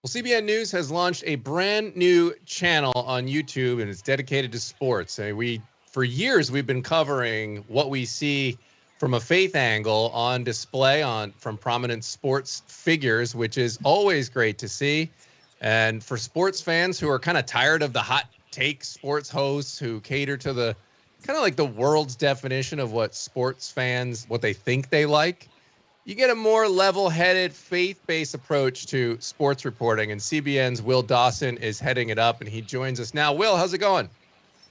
Well, CBN News has launched a brand new channel on YouTube, and it's dedicated to sports. For years, we've been covering what we see from a faith angle on display from prominent sports figures, which is always great to see. And for sports fans who are kind of tired of the hot take sports hosts who cater to the kind of like the world's definition of what sports fans, what they think they like, you get a more level-headed, faith-based approach to sports reporting, and CBN's Will Dawson is heading it up, and he joins us now. Will, how's it going?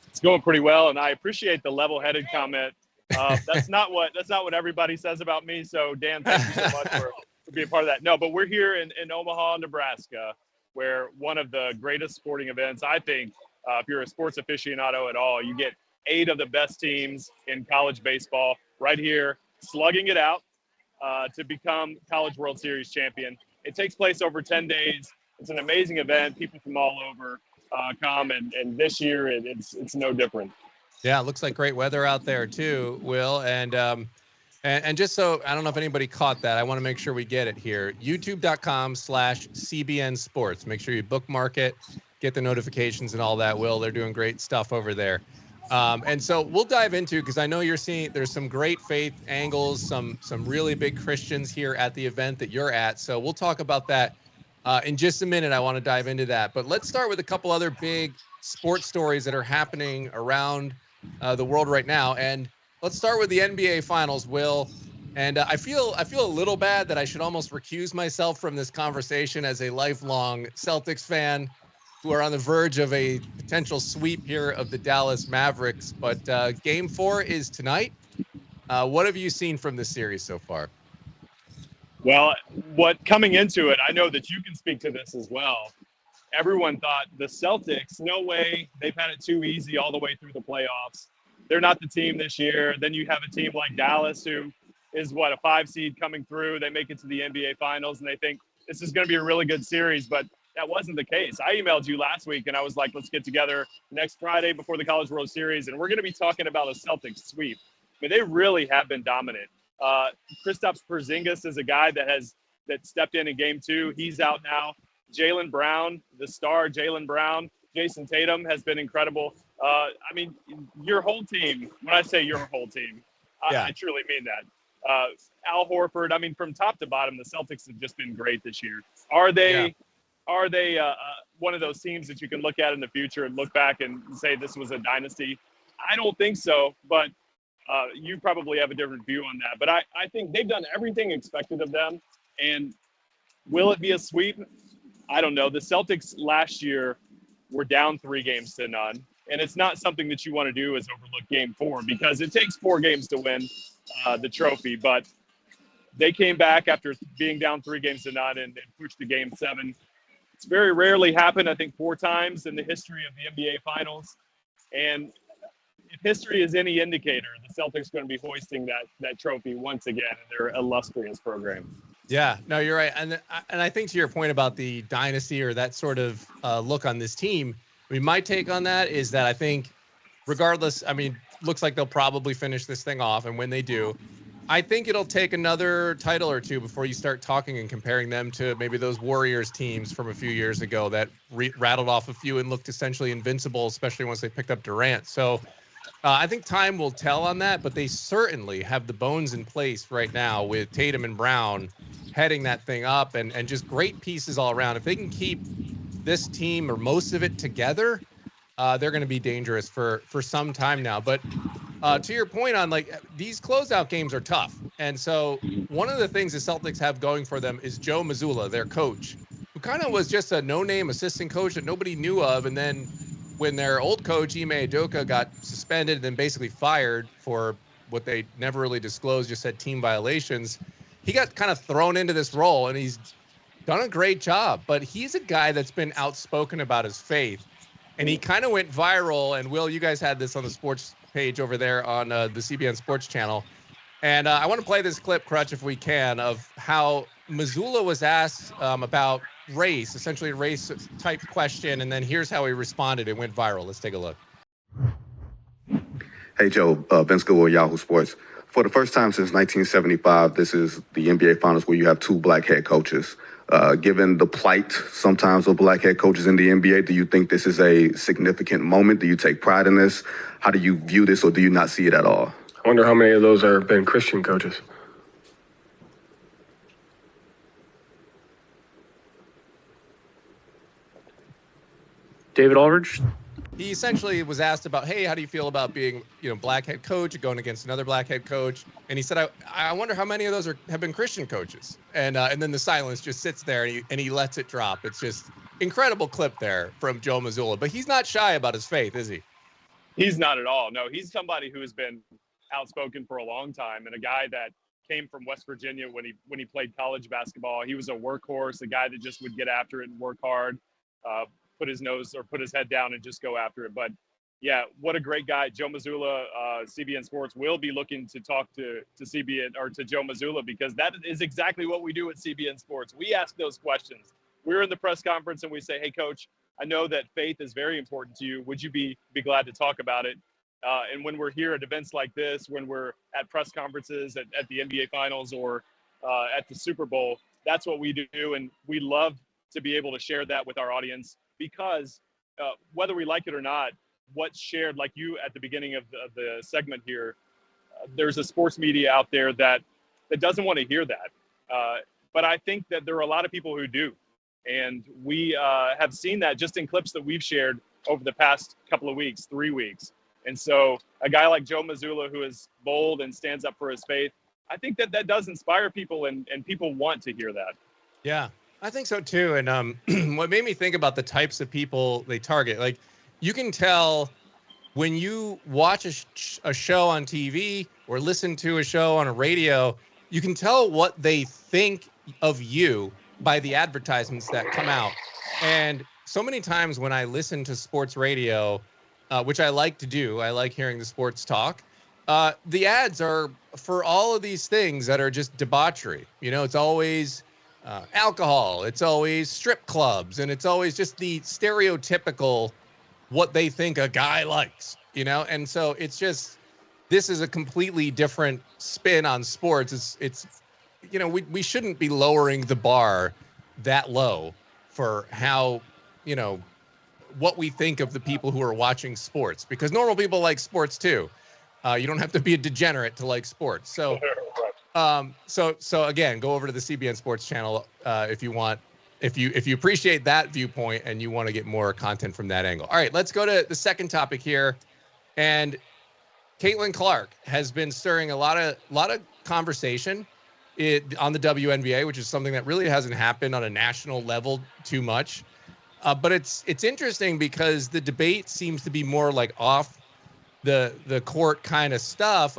It's going pretty well, and I appreciate the level-headed comment. That's not what everybody says about me. So, Dan, thank you so much for being part of that. No, but we're here in Omaha, Nebraska, where one of the greatest sporting events, I think, if you're a sports aficionado at all, you get 8 of the best teams in college baseball right here, slugging it out to become College World Series champion. It takes place over 10 days. It's an amazing event. People from all over come, and this year it's no different. Yeah, it looks like great weather out there too, Will. And just so, I don't know if anybody caught that, I want to make sure we get it here. YouTube.com/CBN Sports. Make sure you bookmark it, get the notifications and all that, Will. They're doing great stuff over there. And so we'll dive into, because I know you're seeing there's some great faith angles, some really big Christians here at the event that you're at. So we'll talk about that in just a minute. I want to dive into that. But let's start with a couple other big sports stories that are happening around the world right now. And let's start with the NBA Finals, Will. And I feel a little bad that I should almost recuse myself from this conversation as a lifelong Celtics fan who are on the verge of a potential sweep here of the Dallas Mavericks. But Game 4 is tonight. What have you seen from this series so far? Well, coming into it, I know that you can speak to this as well. Everyone thought the Celtics, no way, they've had it too easy all the way through the playoffs. They're not the team this year. Then you have a team like Dallas, who is a 5 seed coming through. They make it to the NBA Finals, and they think this is going to be a really good series. But that wasn't the case. I emailed you last week, and I was like, let's get together next Friday before the College World Series, and we're going to be talking about a Celtics sweep. I mean, they really have been dominant. Kristaps Porzingis is a guy that stepped in Game 2. He's out now. Jaylen Brown, the star Jaylen Brown, Jason Tatum has been incredible. I mean, your whole team, when I say your whole team, I truly mean that. Al Horford, I mean, from top to bottom, the Celtics have just been great this year. Are they one of those teams that you can look at in the future and look back and say this was a dynasty? I don't think so, but you probably have a different view on that. But I think they've done everything expected of them. And will it be a sweep? I don't know. The Celtics last year were down 3-0. And it's not something that you want to do is overlook Game 4, because it takes 4 games to win the trophy. But they came back after being down 3-0 and pushed to Game 7. It's very rarely happened, I think 4 times in the history of the NBA Finals. And if history is any indicator, the Celtics are going to be hoisting that trophy once again in their illustrious program. Yeah, no, you're right. And I think to your point about the dynasty or that sort of look on this team, I mean, my take on that is that I think regardless, I mean, looks like they'll probably finish this thing off. And when they do, I think it'll take another title or 2 before you start talking and comparing them to maybe those Warriors teams from a few years ago that rattled off a few and looked essentially invincible, especially once they picked up Durant. So I think time will tell on that, but they certainly have the bones in place right now with Tatum and Brown heading that thing up and just great pieces all around. If they can keep this team or most of it together, they're going to be dangerous for some time now. But to your point on, like, these closeout games are tough. And so one of the things the Celtics have going for them is Joe Mazzulla, their coach, who kind of was just a no-name assistant coach that nobody knew of. And then when their old coach, Ime Udoka, got suspended and then basically fired for what they never really disclosed, just said team violations, he got kind of thrown into this role, and he's done a great job. But he's a guy that's been outspoken about his faith. And he kind of went viral. And Will, you guys had this on the sports page over there on the CBN Sports channel. And I want to play this clip, Crutch, if we can, of how Mazzulla was asked about race, essentially a race type question. And then here's how he responded. It went viral. Let's take a look. Hey, Joe, Ben School, Yahoo Sports. For the first time since 1975, this is the NBA Finals where you have 2 black head coaches. Given the plight sometimes of black head coaches in the NBA, do you think this is a significant moment? Do you take pride in this? How do you view this, or do you not see it at all? I wonder how many of those have been Christian coaches. David Aldridge? He essentially was asked about, hey, how do you feel about being, black head coach, going against another black head coach? And he said, I wonder how many of those have been Christian coaches. And then the silence just sits there, and he lets it drop. It's just incredible clip there from Joe Mazzulla. But he's not shy about his faith, is he? He's not at all. No, he's somebody who has been outspoken for a long time, and a guy that came from West Virginia when he played college basketball. He was a workhorse, a guy that just would get after it and work hard, put his head down and just go after it. But yeah, what a great guy. Joe Mazzulla, CBN Sports will be looking to talk to CBN or to Joe Mazzulla, because that is exactly what we do at CBN Sports. We ask those questions. We're in the press conference and we say, hey, coach, I know that faith is very important to you. Would you be glad to talk about it? And when we're here at events like this, when we're at press conferences at the NBA Finals or at the Super Bowl, that's what we do. And we love to be able to share that with our audience, because whether we like it or not, what's shared, like you at the beginning of the segment here, there's a sports media out there that doesn't want to hear that. But I think that there are a lot of people who do. And we have seen that just in clips that we've shared over the past couple of weeks, 3 weeks. And so a guy like Joe Mazzulla, who is bold and stands up for his faith, I think that does inspire people, and people want to hear that. Yeah, I think so too. And what made me think about the types of people they target, like you can tell when you watch a show on TV or listen to a show on a radio, you can tell what they think of you by the advertisements that come out. And so many times when I listen to sports radio, which I like to do, I like hearing the sports talk, the ads are for all of these things that are just debauchery. It's always alcohol, it's always strip clubs, and it's always just the stereotypical what they think a guy likes, and so it's just, this is a completely different spin on sports. It's we shouldn't be lowering the bar that low for how, what we think of the people who are watching sports, because normal people like sports too. You don't have to be a degenerate to like sports. So, so again, go over to the CBN Sports channel if you want, if you appreciate that viewpoint and you want to get more content from that angle. All right, let's go to the second topic here. And Caitlin Clark has been stirring a lot of conversation on the WNBA, which is something that really hasn't happened on a national level too much. But it's interesting because the debate seems to be more like off the court kind of stuff.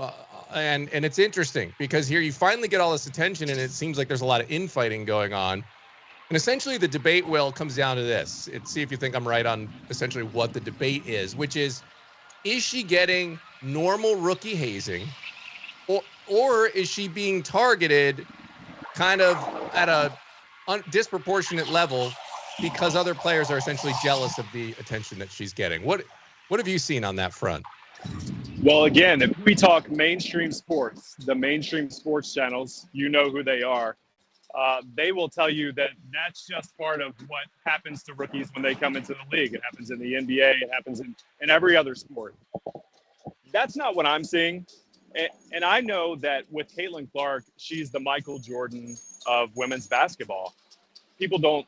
And it's interesting because here you finally get all this attention, and it seems like there's a lot of infighting going on. And essentially the debate, Will, comes down to this. See if you think I'm right on essentially what the debate is, which is she getting normal rookie hazing, or is she being targeted kind of at a disproportionate level because other players are essentially jealous of the attention that she's getting? What have you seen on that front? Well, again, if we talk mainstream sports, the mainstream sports channels, you know who they are. They will tell you that that's just part of what happens to rookies when they come into the league. It happens in the NBA. It happens in every other sport. That's not what I'm seeing. And I know that with Caitlin Clark, she's the Michael Jordan of women's basketball. People don't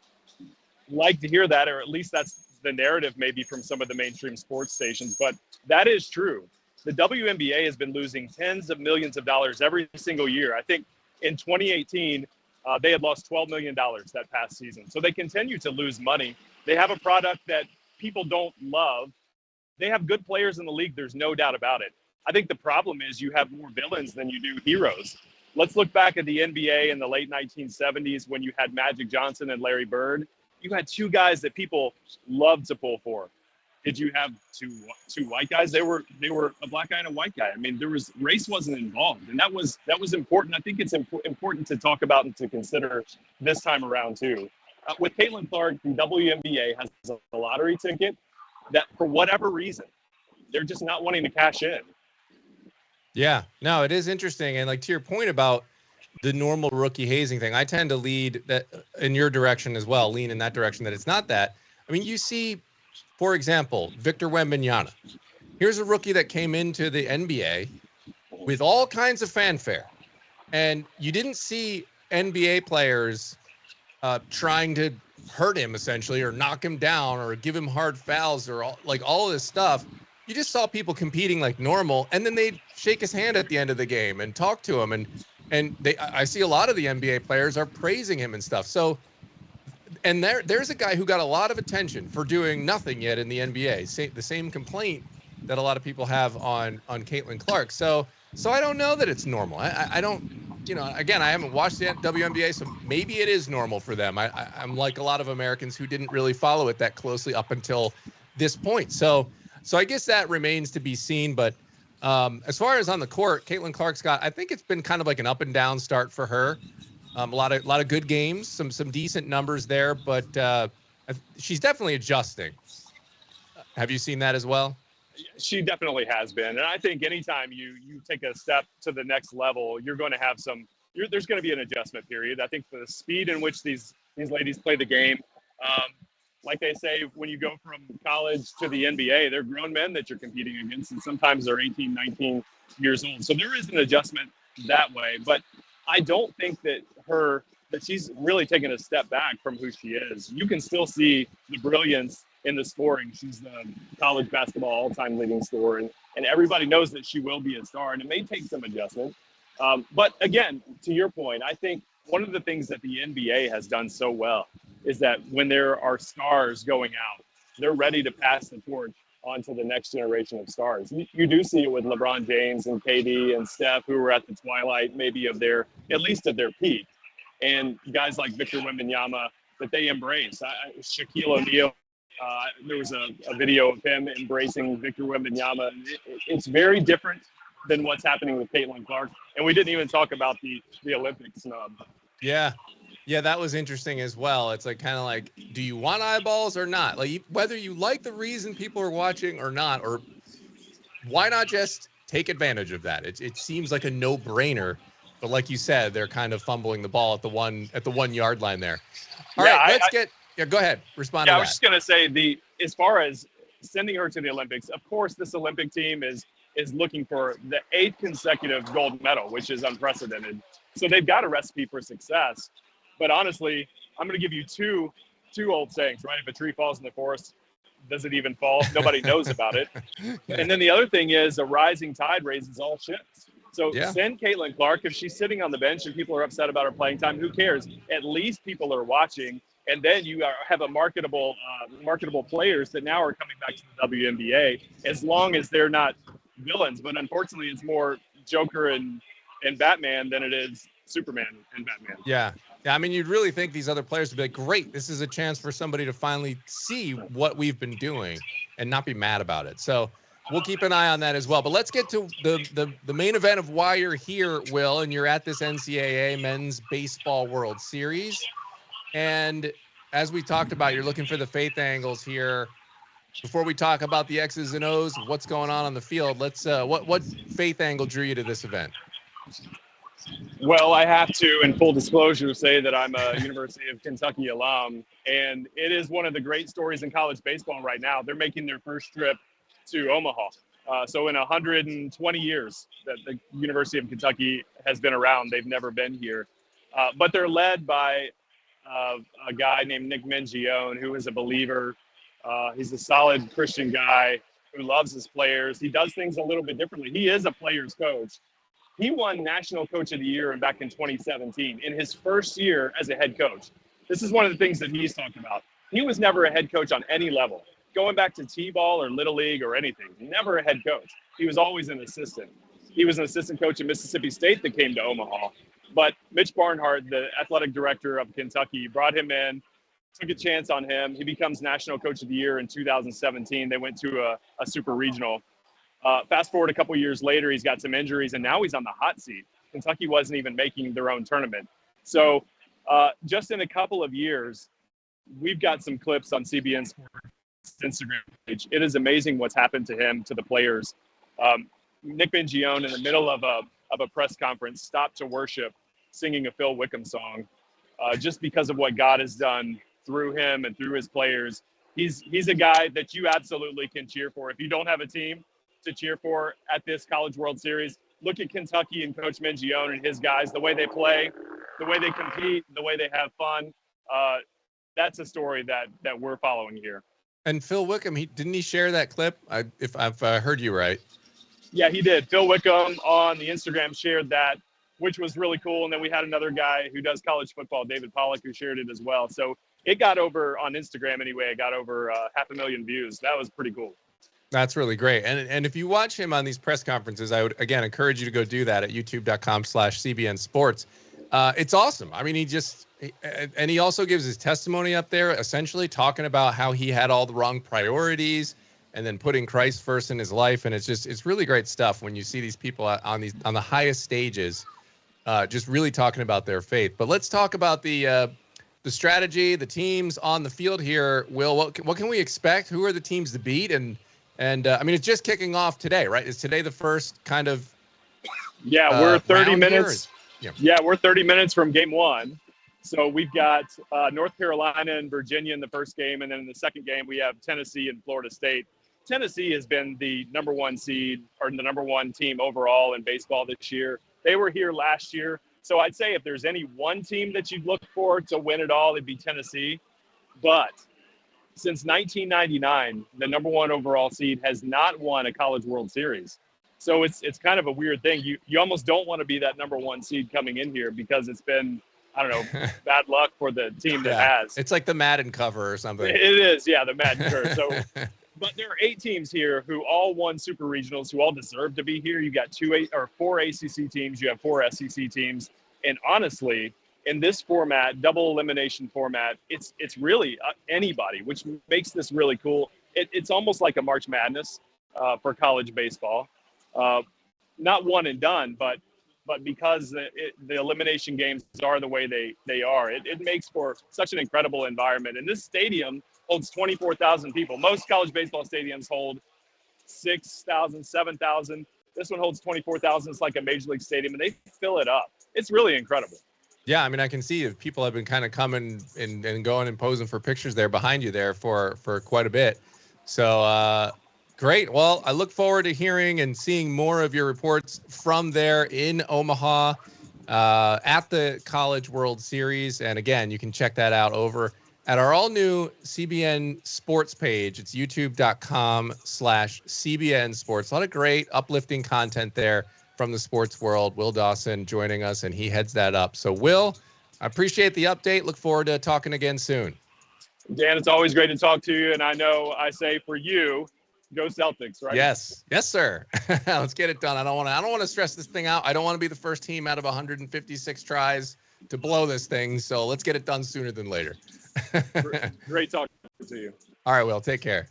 like to hear that, or at least that's the narrative maybe from some of the mainstream sports stations. But that is true. The WNBA has been losing tens of millions of dollars every single year. I think in 2018, they had lost $12 million that past season. So they continue to lose money. They have a product that people don't love. They have good players in the league. There's no doubt about it. I think the problem is you have more villains than you do heroes. Let's look back at the NBA in the late 1970s when you had Magic Johnson and Larry Bird. You had two guys that people loved to pull for. Did you have two white guys? They were a black guy and a white guy. I mean, race wasn't involved, and that was important. I think it's important to talk about and to consider this time around too. With Caitlin Clark, the WNBA has a lottery ticket that, for whatever reason, they're just not wanting to cash in. Yeah, no, it is interesting. And like to your point about the normal rookie hazing thing. I tend to lead that in your direction as well, lean in that direction, that it's not that. I mean, you see, for example, Victor Wembanyama. Here's a rookie that came into the NBA with all kinds of fanfare. And you didn't see NBA players trying to hurt him, essentially, or knock him down or give him hard fouls or all this stuff. You just saw people competing like normal, and then they'd shake his hand at the end of the game and talk to him. And I see a lot of the NBA players are praising him and stuff. So, and there's a guy who got a lot of attention for doing nothing yet in the NBA. The same complaint that a lot of people have on Caitlin Clark. So I don't know that it's normal. I don't, again, I haven't watched the WNBA, so maybe it is normal for them. I'm like a lot of Americans who didn't really follow it that closely up until this point. So I guess that remains to be seen. But as far as on the court, Caitlin Clark's I think it's been kind of like an up and down start for her. A lot of good games, some decent numbers there, but she's definitely adjusting. Have you seen that as well? She definitely has been. And I think anytime you take a step to the next level, you're going to have there's going to be an adjustment period. I think the speed in which these ladies play the game, like they say, when you go from college to the NBA, they're grown men that you're competing against, and sometimes they're 18, 19 years old. So there is an adjustment that way. But I don't think that she's really taken a step back from who she is. You can still see the brilliance in the scoring. She's the college basketball all-time leading scorer, and everybody knows that she will be a star, and it may take some adjustment. But again, to your point, I think one of the things that the NBA has done so well is that when there are stars going out, they're ready to pass the torch on to the next generation of stars. You do see it with LeBron James and KD and Steph, who were at the twilight maybe of at least of their peak. And guys like Victor Wembanyama that they embrace. Shaquille O'Neal, there was a video of him embracing Victor Wembanyama. It's very different than what's happening with Caitlin Clark. And we didn't even talk about the Olympic snub. Yeah, that was interesting as well. It's like kind of like, do you want eyeballs or not? Like whether you like the reason people are watching or not, or why not just take advantage of that? It seems like a no-brainer, but like you said, they're kind of fumbling the ball at the 1 yard line there. All right, go ahead. Respond to that. I was just gonna say as far as sending her to the Olympics, of course, this Olympic team is looking for the 8th consecutive gold medal, which is unprecedented. So they've got a recipe for success. But honestly, I'm going to give you two old sayings, right? If a tree falls in the forest, does it even fall? Nobody knows about it. And then the other thing is a rising tide raises all ships. So send Caitlin Clark. If she's sitting on the bench and people are upset about her playing time, who cares? At least people are watching. And then you have a marketable players that now are coming back to the WNBA, as long as they're not villains. But unfortunately, it's more Joker and Batman than it is Superman and Batman. Yeah. I mean, you'd really think these other players would be like, great, this is a chance for somebody to finally see what we've been doing and not be mad about it. So we'll keep an eye on that as well. But let's get to the main event of why you're here, Will, and you're at this NCAA Men's Baseball World Series. And as we talked about, you're looking for the faith angles here. Before we talk about the X's and O's, what's going on the field, let's what faith angle drew you to this event? Well, I have to, in full disclosure, say that I'm a University of Kentucky alum, and it is one of the great stories in college baseball right now. They're making their first trip to Omaha. So in 120 years that the University of Kentucky has been around, they've never been here. But they're led by a guy named Nick Mingione, who is a believer. He's a solid Christian guy who loves his players. He does things a little bit differently. He is a player's coach. He won National Coach of the Year back in 2017 in his first year as a head coach. This is one of the things that he's talking about. He was never a head coach on any level, going back to T-ball or Little League or anything. Never a head coach. He was always an assistant. He was an assistant coach at Mississippi State that came to Omaha. But Mitch Barnhart, the athletic director of Kentucky, brought him in, took a chance on him. He becomes National Coach of the Year in 2017. They went to a super regional. Fast forward a couple years later, he's got some injuries, and now he's on the hot seat. Kentucky wasn't even making their own tournament. So just in a couple of years, we've got some clips on CBN Sports Instagram page. It is amazing what's happened to him, to the players. Nick Mingione, in the middle of a press conference, stopped to worship singing a Phil Wickham song, just because of what God has done through him and through his players. He's a guy that you absolutely can cheer for. If you don't have a team to cheer for at this College World Series, look at Kentucky and Coach Mingione and his guys, the way they play, the way they compete, the way they have fun. That's a story that we're following here. And Phil Wickham, didn't he share that clip? If I've heard you right. Yeah, he did. Phil Wickham on the Instagram shared that, which was really cool. And then we had another guy who does college football, David Pollack, who shared it as well. So it got over on Instagram anyway. It got over 500,000 views. That was pretty cool. That's really great. And if you watch him on these press conferences, I would, again, encourage you to go do that at youtube.com/CBN Sports. It's awesome. I mean, he also gives his testimony up there, essentially talking about how he had all the wrong priorities and then putting Christ first in his life. And it's really great stuff when you see these people on the highest stages, just really talking about their faith. But let's talk about the strategy, the teams on the field here. Will, what can we expect? Who are the teams to beat? And I mean, it's just kicking off today, right? Is today the first kind of we're 30 minutes. Yeah, we're 30 minutes from game one. So we've got North Carolina and Virginia in the first game, and then in the second game we have Tennessee and Florida State. Tennessee has been the number one seed or the number one team overall in baseball this year. They were here last year. So I'd say if there's any one team that you'd look for to win it all, it'd be Tennessee. But since 1999, the number one overall seed has not won a College World Series. So it's kind of a weird thing. You almost don't want to be that number one seed coming in here because it's been, I don't know, bad luck for the team that has. It's like the Madden cover or something. It is, yeah, the Madden cover. So, but there are 8 teams here who all won super regionals, who all deserve to be here. You got 4 ACC teams, you have 4 SEC teams, and honestly, in this format, double elimination format, it's really anybody, which makes this really cool. It's almost like a March Madness for college baseball. Not one and done, but because the elimination games are the way they are, it makes for such an incredible environment. And this stadium holds 24,000 people. Most college baseball stadiums hold 6,000, 7,000. This one holds 24,000. It's like a major league stadium, and they fill it up. It's really incredible. Yeah, I mean, I can see if people have been kind of coming and going and posing for pictures there behind you there for quite a bit. So great. Well, I look forward to hearing and seeing more of your reports from there in Omaha at the College World Series. And again, you can check that out over at our all new CBN Sports page. It's youtube.com/CBN Sports. A lot of great uplifting content there from the sports world. Will Dawson joining us, and he heads that up. So Will, I appreciate the update. Look forward to talking again soon. Dan, it's always great to talk to you. And I know I say for you, go Celtics, right? Yes, sir. Let's get it done. I don't want to stress this thing out. I don't want to be the first team out of 156 tries to blow this thing. So let's get it done sooner than later. Great talking to you. All right, Will, take care.